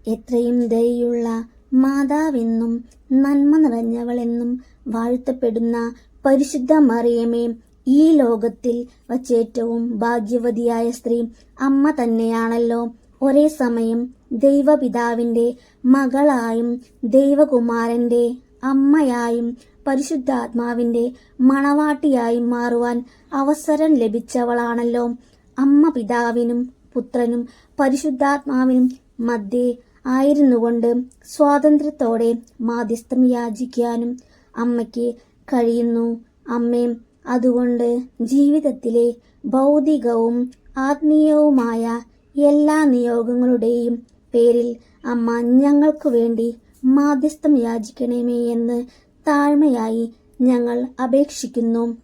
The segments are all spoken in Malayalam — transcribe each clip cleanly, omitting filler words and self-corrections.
എത്രയും ദയുള്ള മാതാവെന്നും നന്മ നിറഞ്ഞവളെന്നും വാഴ്ത്തപ്പെടുന്ന പരിശുദ്ധ മറിയമേ, ഈ ലോകത്തിൽ വച്ചേറ്റവും ഭാഗ്യവതിയായ സ്ത്രീ അമ്മ തന്നെയാണല്ലോ. ഒരേ സമയം ദൈവപിതാവിന്റെ മകളായും ദൈവകുമാരന്റെ അമ്മയായും പരിശുദ്ധാത്മാവിന്റെ മണവാട്ടിയായും മാറുവാൻ അവസരം ലഭിച്ചവളാണല്ലോ. അമ്മ പിതാവിനും പുത്രനും പരിശുദ്ധാത്മാവിനും മധ്യേ ആയിരുന്നുകൊണ്ട് സ്വാതന്ത്ര്യത്തോടെ മാധ്യസ്ഥം യാചിക്കാനും അമ്മയ്ക്ക് കഴിയുന്നു. അമ്മേ, അതുകൊണ്ട് ജീവിതത്തിലെ ഭൗതികവും ആത്മീയവുമായ എല്ലാ നിയോഗങ്ങളുടെയും പേരിൽ അമ്മ ഞങ്ങൾക്ക് വേണ്ടി മാധ്യസ്ഥം യാചിക്കണമേ എന്ന് താഴ്മയായി ഞങ്ങൾ അപേക്ഷിക്കുന്നു.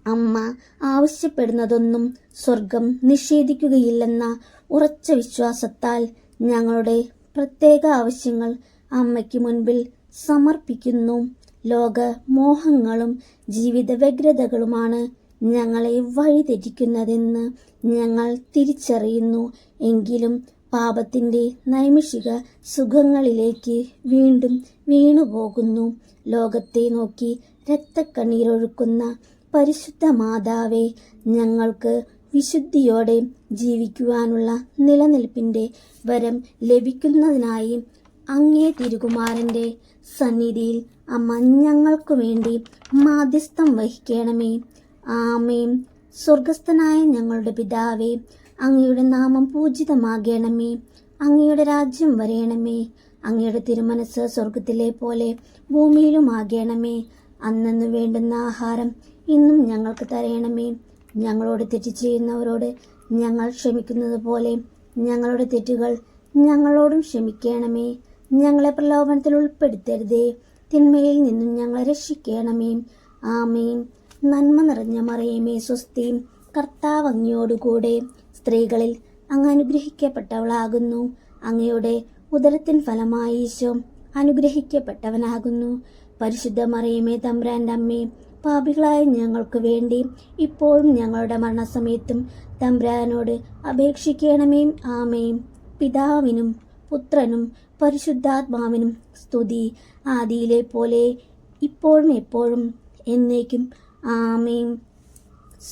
അമ്മ ആവശ്യപ്പെടുന്നതൊന്നും സ്വർഗം നിഷേധിക്കുകയില്ലെന്ന ഉറച്ച വിശ്വാസത്താൽ ഞങ്ങളുടെ പ്രത്യേക ആവശ്യങ്ങൾ അമ്മയ്ക്ക് മുൻപിൽ സമർപ്പിക്കുന്നു. ലോക മോഹങ്ങളും ജീവിത വ്യഗ്രതകളുമാണ് ഞങ്ങളെ വഴിതെറ്റിക്കുന്നതെന്ന് ഞങ്ങൾ തിരിച്ചറിയുന്നു. എങ്കിലും പാപത്തിന്റെ നൈമിഷിക സുഖങ്ങളിലേക്ക് വീണ്ടും വീണുപോകുന്നു. ലോകത്തെ നോക്കി രക്തക്കണ്ണീരൊഴുക്കുന്ന പരിശുദ്ധ മാതാവേ, ഞങ്ങൾക്ക് വിശുദ്ധിയോടെ ജീവിക്കുവാനുള്ള നിലനിൽപ്പിന്റെ വരം ലഭിക്കുന്നതിനായി അങ്ങേ തിരുകുമാരന്റെ സന്നിധിയിൽ അമ്മ ഞങ്ങൾക്കു വേണ്ടി മാധ്യസ്ഥം വഹിക്കണമേ. ആമേൻ. സ്വർഗസ്ഥനായ ഞങ്ങളുടെ പിതാവേ, അങ്ങയുടെ നാമം പൂജിതമാകണമേ. അങ്ങയുടെ രാജ്യം വരയണമേ. അങ്ങയുടെ തിരുമനസ് സ്വർഗത്തിലെ പോലെ ഭൂമിയിലുമാകണമേ. അന്നന്ന് വേണ്ടുന്ന ആഹാരം ഇന്നും ഞങ്ങൾക്ക് തരയണമേ. ഞങ്ങളോട് തെറ്റ് ചെയ്യുന്നവരോട് ഞങ്ങൾ ക്ഷമിക്കുന്നത് പോലെ ഞങ്ങളുടെ തെറ്റുകൾ ഞങ്ങളോടും ക്ഷമിക്കണമേ. ഞങ്ങളെ പ്രലോഭനത്തിൽ ഉൾപ്പെടുത്തരുതേ, തിന്മയിൽ നിന്നും ഞങ്ങളെ രക്ഷിക്കണമേ. ആമേൻ. നന്മ നിറഞ്ഞ മറിയമേ, സ്വസ്തി, കർത്താവ് അങ്ങയോടുകൂടെ സ്ത്രീകളിൽ അങ്ങ് അനുഗ്രഹിക്കപ്പെട്ടവളാകുന്നു. അങ്ങയുടെ ഉദരത്തിൻ ഫലമായി ഈശോ അനുഗ്രഹിക്കപ്പെട്ടവനാകുന്നു. പരിശുദ്ധ മറിയമേ, തമ്പുരാന്റെ അമ്മേ, പാപികളായ ഞങ്ങൾക്ക് വേണ്ടി ഇപ്പോഴും ഞങ്ങളുടെ മരണസമയത്തും തമ്പുരാനോട് അപേക്ഷിക്കണമേ. ആമേൻ. പിതാവിനും പുത്രനും പരിശുദ്ധാത്മാവിനും സ്തുതി, ആദിയിലെ പോലെ ഇപ്പോഴും എപ്പോഴും എന്നേക്കും. ആമേൻ.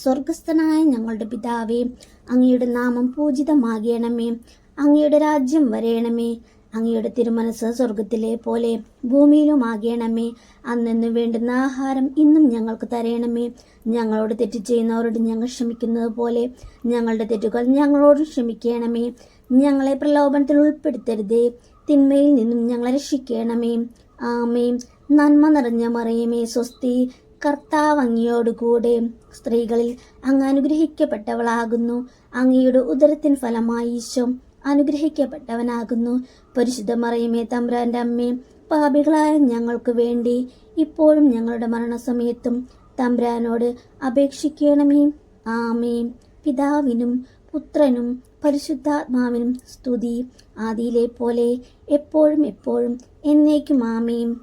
സ്വർഗസ്ഥനായ ഞങ്ങളുടെ പിതാവേ, അങ്ങയുടെ നാമം പൂജിതമാകണമേ. അങ്ങയുടെ രാജ്യം വരയണമേ. അങ്ങയുടെ തിരുമനസ് സ്വർഗത്തിലെ പോലെ ഭൂമിയിലുമാകണമേ. അന്നു വേണ്ടുന്ന ആഹാരം ഇന്നും ഞങ്ങൾക്ക് തരയണമേ. ഞങ്ങളോട് തെറ്റ് ചെയ്യുന്നവരോട് ഞങ്ങൾ ക്ഷമിക്കുന്നത് പോലെ ഞങ്ങളുടെ തെറ്റുകൾ ഞങ്ങളോട് ക്ഷമിക്കണമേ. ഞങ്ങളെ പ്രലോഭനത്തിൽ ഉൾപ്പെടുത്തരുതേ, തിന്മയിൽ നിന്നും ഞങ്ങളെ രക്ഷിക്കണമേ. ആമേൻ. നന്മ നിറഞ്ഞ മറിയമേ, സ്വസ്തി, കർത്താവ് അങ്ങയോടുകൂടെ സ്ത്രീകളിൽ അങ്ങ് അനുഗ്രഹിക്കപ്പെട്ടവളാകുന്നു. അങ്ങയുടെ ഉദരത്തിൻ ഫലമായി ഈശോ അനുഗ്രഹിക്കപ്പെട്ടവനാകുന്നു. പരിശുദ്ധ മറിയമേ, തമ്പുരാന്റെ അമ്മേ, പാപികളായ ഞങ്ങൾക്ക് വേണ്ടി ഇപ്പോഴും ഞങ്ങളുടെ മരണസമയത്തും തമ്പുരാനോട് അപേക്ഷിക്കണമേ. ആമേൻ. പിതാവിനും പുത്രനും പരിശുദ്ധാത്മാവിനും സ്തുതി, ആദിയിലെ പോലെ എപ്പോഴും എപ്പോഴും എന്നേക്കും. ആമേൻ.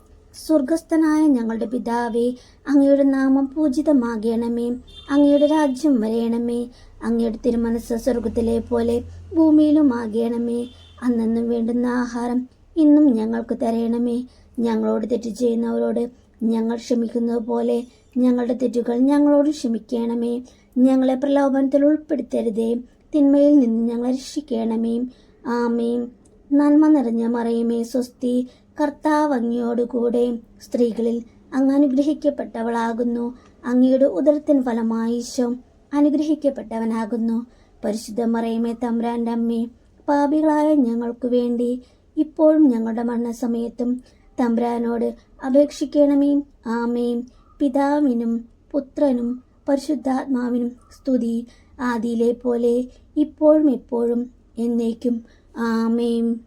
സ്വർഗസ്ഥനായ ഞങ്ങളുടെ പിതാവേ, അങ്ങയുടെ നാമം പൂജിതമാകണമേ. അങ്ങയുടെ രാജ്യം വരയണമേ. അങ്ങയുടെ തിരുമനസ് സ്വർഗത്തിലെ പോലെ ഭൂമിയിലുമാകണമേ. അന്നന്നും വേണ്ടുന്ന ആഹാരം ഇന്നും ഞങ്ങൾക്ക് തരയണമേ. ഞങ്ങളോട് തെറ്റ് ചെയ്യുന്നവരോട് ഞങ്ങൾ ക്ഷമിക്കുന്നത് പോലെ ഞങ്ങളുടെ തെറ്റുകൾ ഞങ്ങളോട് ക്ഷമിക്കണമേ. ഞങ്ങളെ പ്രലോഭനത്തിൽ ഉൾപ്പെടുത്തരുതേ, തിന്മയിൽ നിന്ന് ഞങ്ങളെ രക്ഷിക്കണമേ. ആമേൻ. നന്മ നിറഞ്ഞ മറിയമേ, സ്വസ്തി, കർത്താവ് അങ്ങയോടുകൂടെ സ്ത്രീകളിൽ അങ്ങ് അനുഗ്രഹിക്കപ്പെട്ടവളാകുന്നു. അങ്ങയുടെ ഉദരത്തിൻ ഫലമായി ഈശോ അനുഗ്രഹിക്കപ്പെട്ടവനാകുന്നു. പരിശുദ്ധ മറിയമേ, തമ്പുരാന്റെ അമ്മേ, പാപികളായ ഞങ്ങൾക്ക് വേണ്ടി ഇപ്പോഴും ഞങ്ങളുടെ മരണസമയത്തും തമ്പുരാനോട് അപേക്ഷിക്കണമേ. ആമേൻ. പിതാവിനും പുത്രനും പരിശുദ്ധാത്മാവിനും സ്തുതി, ആദിയിലെ പോലെ ഇപ്പോഴും എപ്പോഴും എന്നേക്കും. ആമേൻ.